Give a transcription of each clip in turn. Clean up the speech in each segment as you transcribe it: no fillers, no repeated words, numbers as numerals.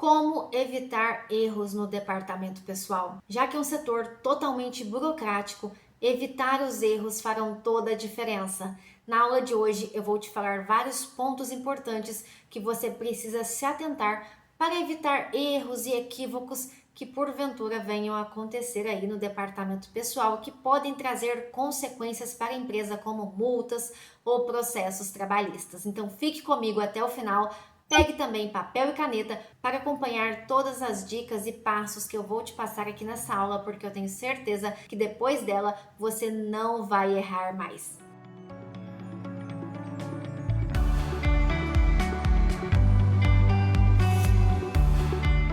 Como evitar erros no departamento pessoal? Já que é um setor totalmente burocrático, evitar os erros farão toda a diferença. Na aula de hoje eu vou te falar vários pontos importantes que você precisa se atentar para evitar erros e equívocos que porventura venham a acontecer aí no departamento pessoal, que podem trazer consequências para a empresa como multas ou processos trabalhistas. Então fique comigo até o final. Pegue também papel e caneta para acompanhar todas as dicas e passos que eu vou te passar aqui nessa aula, porque eu tenho certeza que depois dela você não vai errar mais.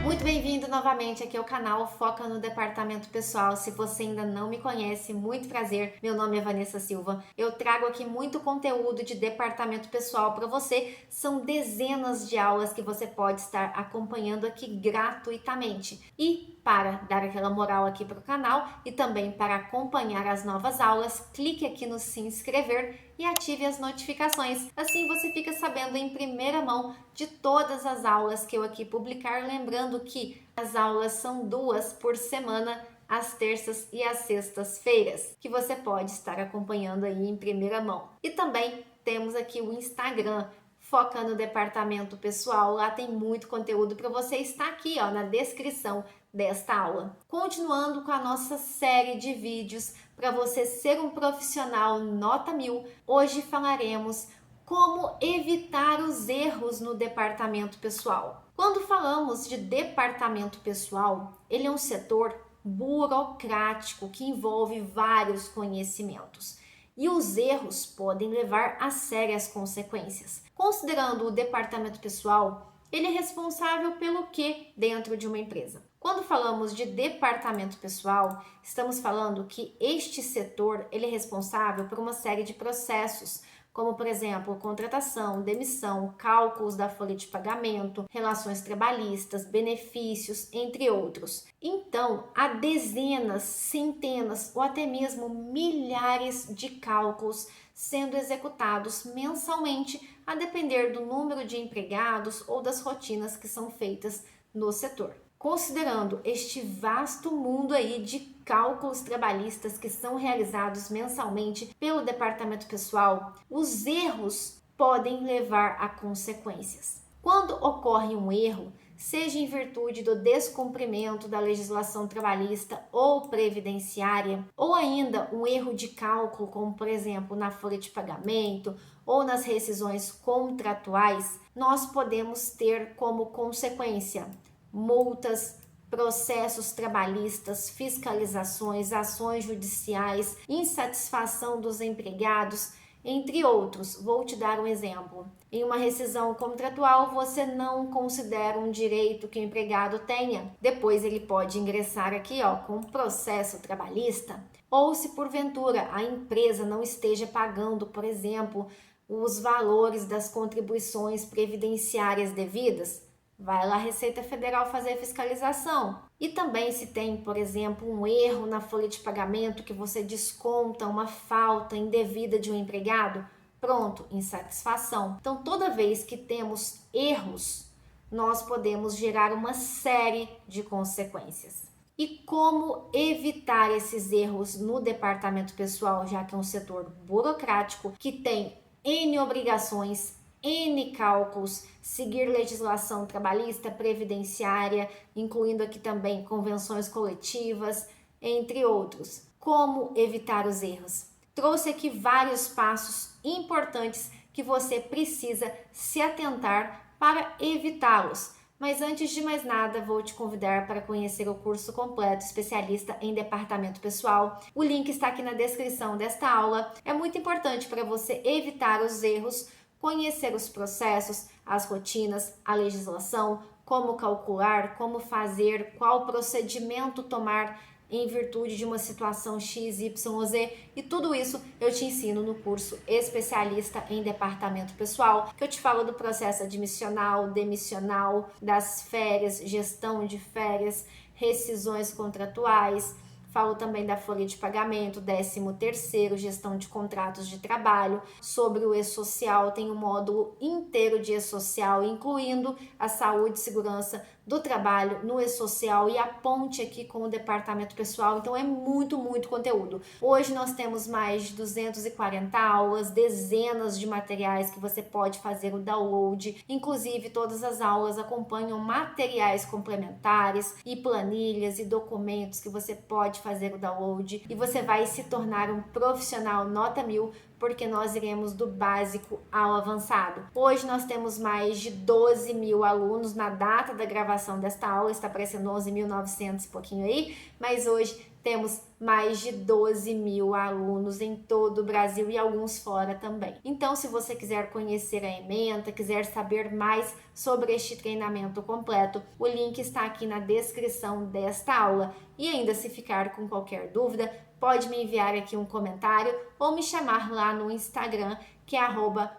Muito bem-vindo novamente aqui ao canal Foca no Departamento Pessoal. Se você ainda não me conhece, muito prazer. Meu nome é Vanessa Silva. Eu trago aqui muito conteúdo de departamento pessoal para você. São dezenas de aulas que você pode estar acompanhando aqui gratuitamente. E para dar aquela moral aqui para o canal e também para acompanhar as novas aulas, clique aqui no se inscrever e ative as notificações. Assim você fica sabendo em primeira mão de todas as aulas que eu aqui publicar. Lembrando que as aulas são 2 por semana, às terças e às sextas-feiras, que você pode estar acompanhando aí em primeira mão. E também temos aqui o Instagram, Foca no Departamento Pessoal. Lá tem muito conteúdo para você. Está aqui ó, na descrição desta aula. Continuando com a nossa série de vídeos para você ser um profissional nota 1000, hoje falaremos como evitar os erros no departamento pessoal. Quando falamos de departamento pessoal, ele é um setor burocrático que envolve vários conhecimentos. E os erros podem levar a sérias consequências. Considerando o departamento pessoal, ele é responsável pelo que dentro de uma empresa? Quando falamos de departamento pessoal, estamos falando que este setor ele é responsável por uma série de processos, como por exemplo, contratação, demissão, cálculos da folha de pagamento, relações trabalhistas, benefícios, entre outros. Então, há dezenas, centenas ou até mesmo milhares de cálculos sendo executados mensalmente, a depender do número de empregados ou das rotinas que são feitas no setor. Considerando este vasto mundo aí de cálculos trabalhistas que são realizados mensalmente pelo departamento pessoal, os erros podem levar a consequências. Quando ocorre um erro, seja em virtude do descumprimento da legislação trabalhista ou previdenciária, ou ainda um erro de cálculo, como por exemplo na folha de pagamento ou nas rescisões contratuais, nós podemos ter como consequência multas, processos trabalhistas, fiscalizações, ações judiciais, insatisfação dos empregados, entre outros. Vou te dar um exemplo. Em uma rescisão contratual, você não considera um direito que o empregado tenha. Depois ele pode ingressar aqui, com um processo trabalhista. Ou se porventura a empresa não esteja pagando, por exemplo, os valores das contribuições previdenciárias devidas, vai lá a Receita Federal fazer a fiscalização. E também se tem, por exemplo, um erro na folha de pagamento que você desconta uma falta indevida de um empregado, pronto, insatisfação. Então, toda vez que temos erros, nós podemos gerar uma série de consequências. E como evitar esses erros no departamento pessoal, já que é um setor burocrático que tem N obrigações, N cálculos, seguir legislação trabalhista, previdenciária, incluindo aqui também convenções coletivas, entre outros. Como evitar os erros? Trouxe aqui vários passos importantes que você precisa se atentar para evitá-los. Mas antes de mais nada, vou te convidar para conhecer o curso completo especialista em departamento pessoal. O link está aqui na descrição desta aula. É muito importante para você evitar os erros, conhecer os processos, as rotinas, a legislação, como calcular, como fazer, qual procedimento tomar em virtude de uma situação X, Y, Z, e tudo isso eu te ensino no curso especialista em departamento pessoal, que eu te falo do processo admissional, demissional, das férias, gestão de férias, rescisões contratuais. Falo também da folha de pagamento, 13º, gestão de contratos de trabalho. Sobre o e-social, tem um módulo inteiro de e-social, incluindo a saúde, segurança, do trabalho no e-social e a ponte aqui com o departamento pessoal. Então é muito conteúdo. Hoje nós temos mais de 240 aulas, dezenas de materiais que você pode fazer o download. Inclusive, todas as aulas acompanham materiais complementares e planilhas e documentos que você pode fazer o download, e você vai se tornar um profissional nota 1000, porque nós iremos do básico ao avançado. Hoje nós temos mais de 12 mil alunos na data da gravação desta aula, está aparecendo 11.900 e pouquinho aí, mas hoje temos mais de 12 mil alunos em todo o Brasil e alguns fora também. Então, se você quiser conhecer a ementa, quiser saber mais sobre este treinamento completo, o link está aqui na descrição desta aula. E ainda, se ficar com qualquer dúvida, pode me enviar aqui um comentário ou me chamar lá no Instagram, que é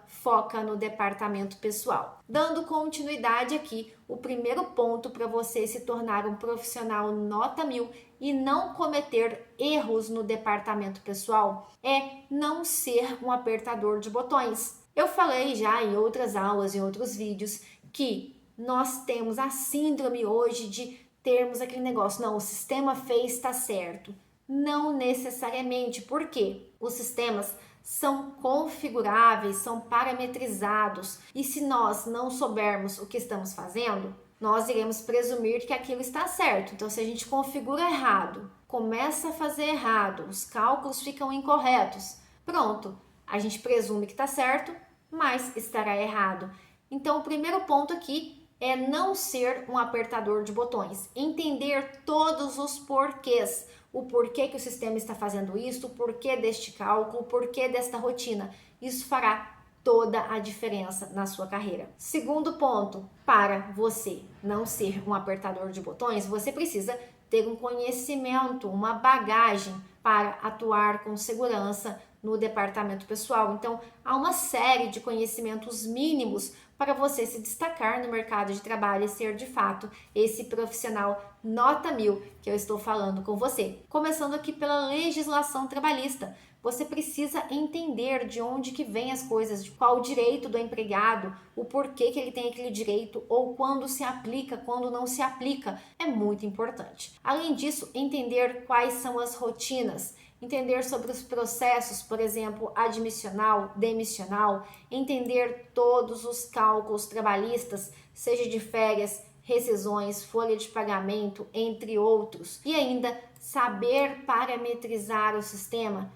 @foca no departamento pessoal. Dando continuidade aqui, o primeiro ponto para você se tornar um profissional nota 1000 e não cometer erros no departamento pessoal é não ser um apertador de botões. Eu falei já em outras aulas, em outros vídeos, que nós temos a síndrome hoje de termos aquele negócio, não, o sistema fez, está certo. Não necessariamente, porque os sistemas são configuráveis, são parametrizados, e se nós não soubermos o que estamos fazendo, nós iremos presumir que aquilo está certo. Então, se a gente configura errado, começa a fazer errado, os cálculos ficam incorretos, pronto, a gente presume que está certo, mas estará errado. Então, o primeiro ponto aqui é não ser um apertador de botões, entender todos os porquês. O porquê que o sistema está fazendo isso, o porquê deste cálculo, o porquê desta rotina. Isso fará toda a diferença na sua carreira. Segundo ponto, para você não ser um apertador de botões, você precisa ter um conhecimento, uma bagagem para atuar com segurança no departamento pessoal. Então, há uma série de conhecimentos mínimos para você se destacar no mercado de trabalho e ser de fato esse profissional nota 1000 que eu estou falando com você. Começando aqui pela legislação trabalhista. Você precisa entender de onde que vem as coisas, de qual o direito do empregado, o porquê que ele tem aquele direito ou quando se aplica, quando não se aplica. É muito importante. Além disso, entender quais são as rotinas, entender sobre os processos, por exemplo, admissional, demissional, entender todos os cálculos trabalhistas, seja de férias, rescisões, folha de pagamento, entre outros. E ainda saber parametrizar o sistema.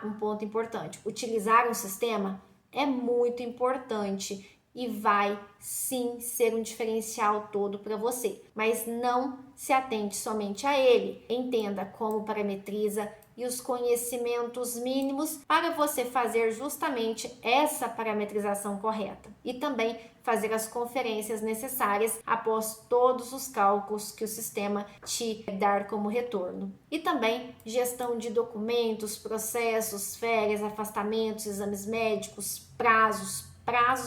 Um ponto importante, utilizar um sistema é muito importante e vai sim ser um diferencial todo para você, mas não se atente somente a ele. Entenda como parametriza e os conhecimentos mínimos para você fazer justamente essa parametrização correta e também fazer as conferências necessárias após todos os cálculos que o sistema te dar como retorno. E também gestão de documentos, processos, férias, afastamentos, exames médicos, prazos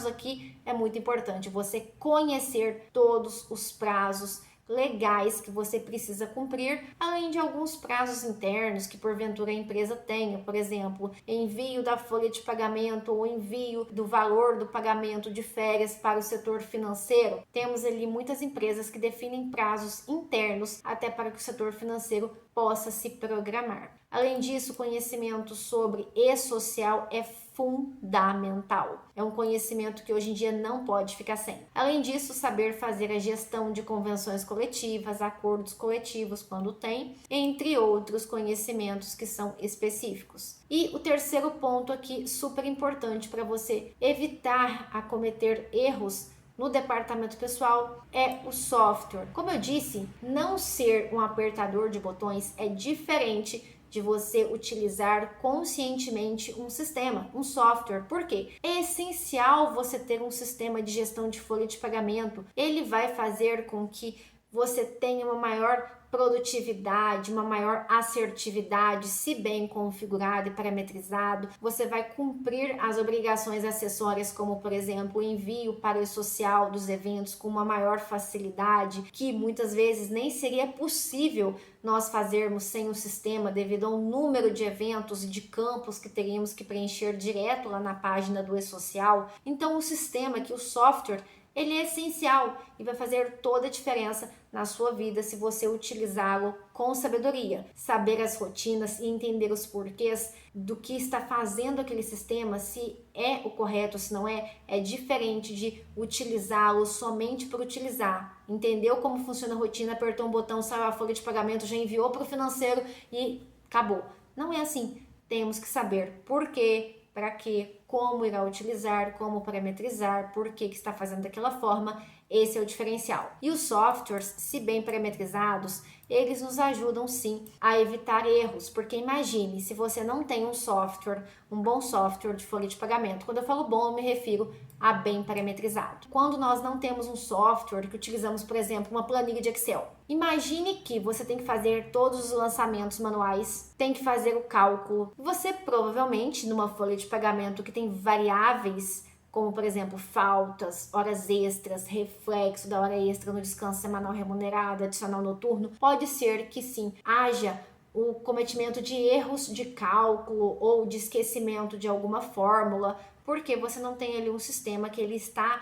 aqui é muito importante, você conhecer todos os prazos legais que você precisa cumprir, além de alguns prazos internos que porventura a empresa tenha, por exemplo, envio da folha de pagamento ou envio do valor do pagamento de férias para o setor financeiro. Temos ali muitas empresas que definem prazos internos até para que o setor financeiro possa se programar. Além disso, conhecimento sobre e-social é fundamental. É um conhecimento que hoje em dia não pode ficar sem. Além disso, saber fazer a gestão de convenções coletivas, acordos coletivos quando tem, entre outros conhecimentos que são específicos. E o terceiro ponto aqui, super importante para você evitar a cometer erros no departamento pessoal, é o software. Como eu disse, não ser um apertador de botões é diferente de você utilizar conscientemente um sistema, um software. Por quê? É essencial você ter um sistema de gestão de folha de pagamento. Ele vai fazer com que você tenha uma maior produtividade, uma maior assertividade, se bem configurado e parametrizado. Você vai cumprir as obrigações acessórias, como por exemplo o envio para o social dos eventos com uma maior facilidade, que muitas vezes nem seria possível nós fazermos sem o sistema devido ao número de eventos e de campos que teríamos que preencher direto lá na página do e-social. Então o sistema, que o software, Ele é essencial e vai fazer toda a diferença na sua vida se você utilizá-lo com sabedoria. Saber as rotinas e entender os porquês do que está fazendo aquele sistema, se é o correto, se não é, é diferente de utilizá-lo somente por utilizar. Entendeu como funciona a rotina, apertou um botão, saiu a folha de pagamento, já enviou para o financeiro e acabou. Não é assim. Temos que saber por quê, para quê, como irá utilizar, como parametrizar, por que está fazendo daquela forma. Esse é o diferencial. E os softwares, se bem parametrizados, eles nos ajudam sim a evitar erros, porque imagine se você não tem um software, um bom software de folha de pagamento. Quando eu falo bom, eu me refiro a bem parametrizado. Quando nós não temos um software que utilizamos, por exemplo, uma planilha de Excel. Imagine que você tem que fazer todos os lançamentos manuais, tem que fazer o cálculo. Você provavelmente, numa folha de pagamento que tem variáveis, como por exemplo faltas, horas extras, reflexo da hora extra no descanso semanal remunerado, adicional noturno, pode ser que sim, haja o cometimento de erros de cálculo ou de esquecimento de alguma fórmula, porque você não tem ali um sistema que ele está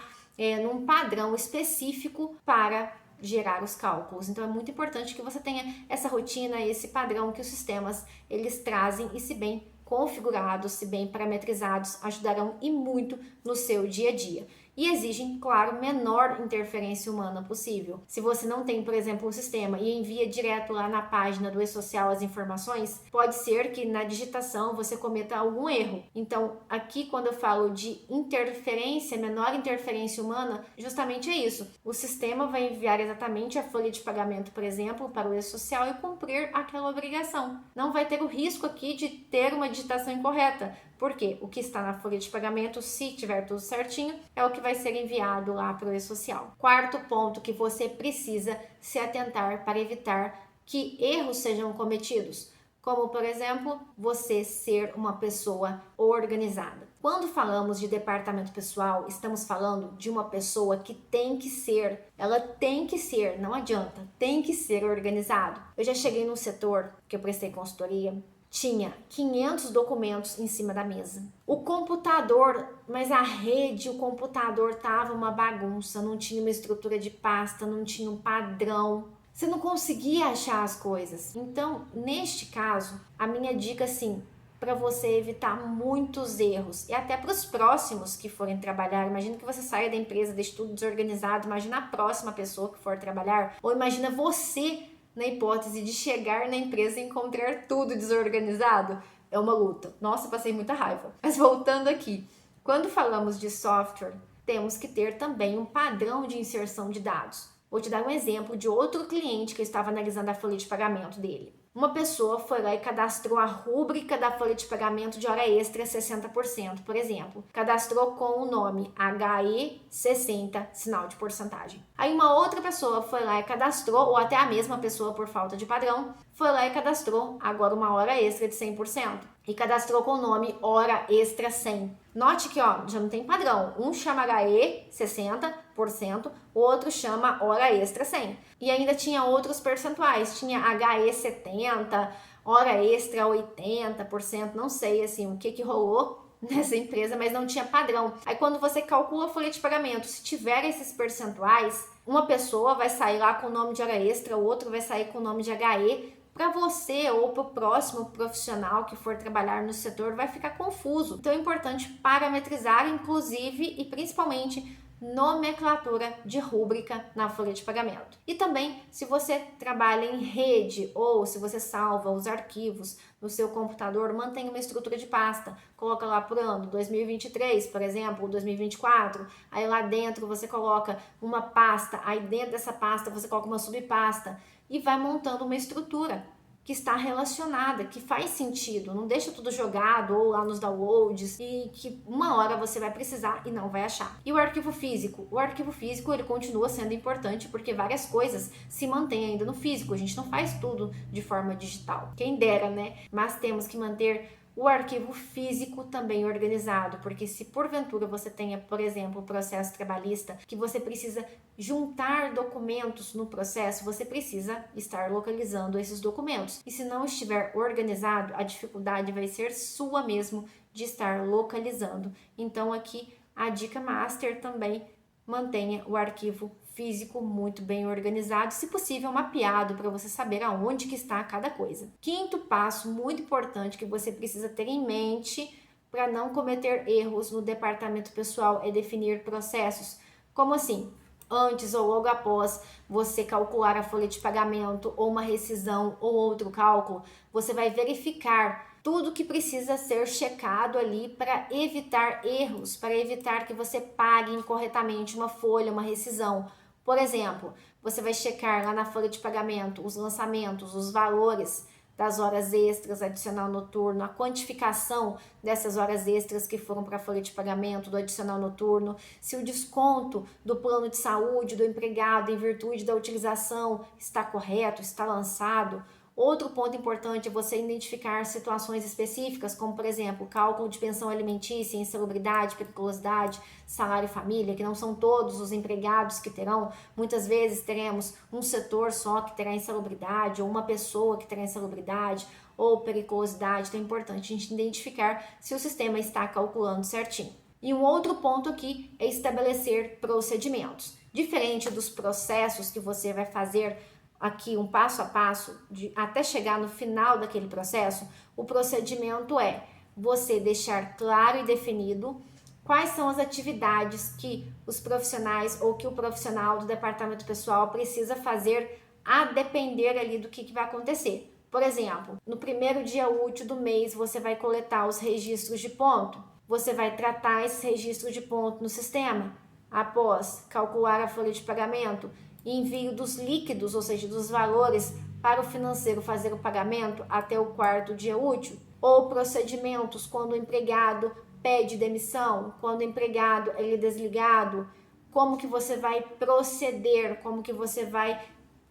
num padrão específico para gerar os cálculos. Então é muito importante que você tenha essa rotina, esse padrão que os sistemas eles trazem, e se bem configurados, se bem parametrizados, ajudarão e muito no seu dia a dia. E exigem, claro, menor interferência humana possível. Se você não tem, por exemplo, um sistema e envia direto lá na página do e-social as informações, pode ser que na digitação você cometa algum erro. Então, aqui quando eu falo de interferência, menor interferência humana, justamente é isso. O sistema vai enviar exatamente a folha de pagamento, por exemplo, para o e-social e cumprir aquela obrigação. Não vai ter o risco aqui de ter uma digitação incorreta, porque o que está na folha de pagamento, se tiver tudo certinho, é o que vai ser enviado lá para o e-social. Quarto ponto que você precisa se atentar para evitar que erros sejam cometidos, como por exemplo, você ser uma pessoa organizada. Quando falamos de departamento pessoal, estamos falando de uma pessoa que tem que ser, ela tem que ser, não adianta, tem que ser organizado. Eu já cheguei num setor que eu prestei consultoria, tinha 500 documentos em cima da mesa. O computador, mas a rede, o computador tava uma bagunça, não tinha uma estrutura de pasta, não tinha um padrão. Você não conseguia achar as coisas. Então, neste caso, a minha dica assim, para você evitar muitos erros e até para os próximos que forem trabalhar. Imagina que você saia da empresa, deixe tudo desorganizado, imagina a próxima pessoa que for trabalhar, ou imagina você na hipótese de chegar na empresa e encontrar tudo desorganizado. É uma luta. Nossa, passei muita raiva. Mas voltando aqui, quando falamos de software, temos que ter também um padrão de inserção de dados. Vou te dar um exemplo de outro cliente que eu estava analisando a folha de pagamento dele. Uma pessoa foi lá e cadastrou a rúbrica da folha de pagamento de hora extra 60%, por exemplo. Cadastrou com o nome HE60, sinal de porcentagem. Aí uma outra pessoa foi lá e cadastrou, ou até a mesma pessoa por falta de padrão, foi lá e cadastrou agora uma hora extra de 100%. E cadastrou com o nome hora extra 100. Note que ó, já não tem padrão. Um chama HE 60%, o outro chama hora extra 100. E ainda tinha outros percentuais. Tinha HE 70, hora extra 80%. Não sei assim o que rolou nessa empresa, mas não tinha padrão. Aí quando você calcula a folha de pagamento, se tiver esses percentuais, uma pessoa vai sair lá com o nome de hora extra, o outro vai sair com o nome de HE. Para você ou para o próximo profissional que for trabalhar no setor, vai ficar confuso. Então é importante parametrizar, inclusive e principalmente nomenclatura de rúbrica na folha de pagamento. E também, se você trabalha em rede ou se você salva os arquivos no seu computador, mantenha uma estrutura de pasta. Coloca lá por ano 2023, por exemplo, 2024. Aí lá dentro você coloca uma pasta, aí dentro dessa pasta você coloca uma subpasta e vai montando uma estrutura que está relacionada, que faz sentido, não deixa tudo jogado ou lá nos downloads e que uma hora você vai precisar e não vai achar. E o arquivo físico? O arquivo físico ele continua sendo importante porque várias coisas se mantêm ainda no físico, a gente não faz tudo de forma digital, quem dera, né? Mas temos que manter o arquivo físico também organizado, porque se porventura você tenha, por exemplo, o processo trabalhista, que você precisa juntar documentos no processo, você precisa estar localizando esses documentos. E se não estiver organizado, a dificuldade vai ser sua mesmo de estar localizando. Então aqui a dica master também mantenha o arquivo físico muito bem organizado, se possível mapeado para você saber aonde que está cada coisa. Quinto passo muito importante que você precisa ter em mente para não cometer erros no departamento pessoal é definir processos. Como assim? Antes ou logo após você calcular a folha de pagamento ou uma rescisão ou outro cálculo, você vai verificar tudo que precisa ser checado ali para evitar erros, para evitar que você pague incorretamente uma folha, uma rescisão. Por exemplo, você vai checar lá na folha de pagamento os lançamentos, os valores das horas extras, adicional noturno, a quantificação dessas horas extras que foram para a folha de pagamento do adicional noturno, se o desconto do plano de saúde do empregado em virtude da utilização está correto, está lançado. Outro ponto importante é você identificar situações específicas, como por exemplo, cálculo de pensão alimentícia, insalubridade, periculosidade, salário e família, que não são todos os empregados que terão. Muitas vezes teremos um setor só que terá insalubridade, ou uma pessoa que terá insalubridade, ou periculosidade. Então é importante a gente identificar se o sistema está calculando certinho. E um outro ponto aqui é estabelecer procedimentos. Diferente dos processos que você vai fazer aqui um passo a passo até chegar no final daquele processo, o procedimento é você deixar claro e definido quais são as atividades que os profissionais ou que o profissional do departamento pessoal precisa fazer a depender ali do que vai acontecer. Por exemplo, no primeiro dia útil do mês você vai coletar os registros de ponto, você vai tratar esses registros de ponto no sistema, após calcular a folha de pagamento, envio dos líquidos, ou seja, dos valores para o financeiro fazer o pagamento até o quarto dia útil, ou procedimentos quando o empregado pede demissão, quando o empregado é desligado, como que você vai proceder, como que você vai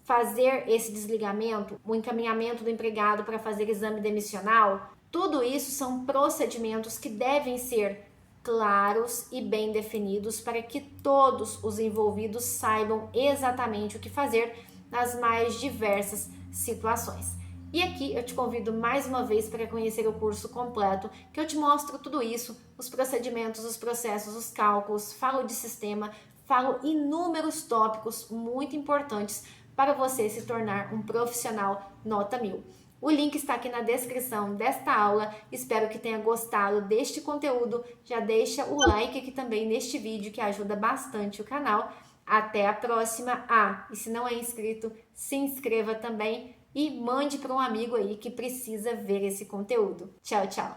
fazer esse desligamento, o encaminhamento do empregado para fazer exame demissional. Tudo isso são procedimentos que devem ser claros e bem definidos para que todos os envolvidos saibam exatamente o que fazer nas mais diversas situações. E aqui eu te convido mais uma vez para conhecer o curso completo, que eu te mostro tudo isso, os procedimentos, os processos, os cálculos, falo de sistema, falo inúmeros tópicos muito importantes para você se tornar um profissional nota 1000. O link está aqui na descrição desta aula. Espero que tenha gostado deste conteúdo. Já deixa o like aqui também neste vídeo, que ajuda bastante o canal. Até a próxima. E se não é inscrito, se inscreva também e mande para um amigo aí que precisa ver esse conteúdo. Tchau, tchau!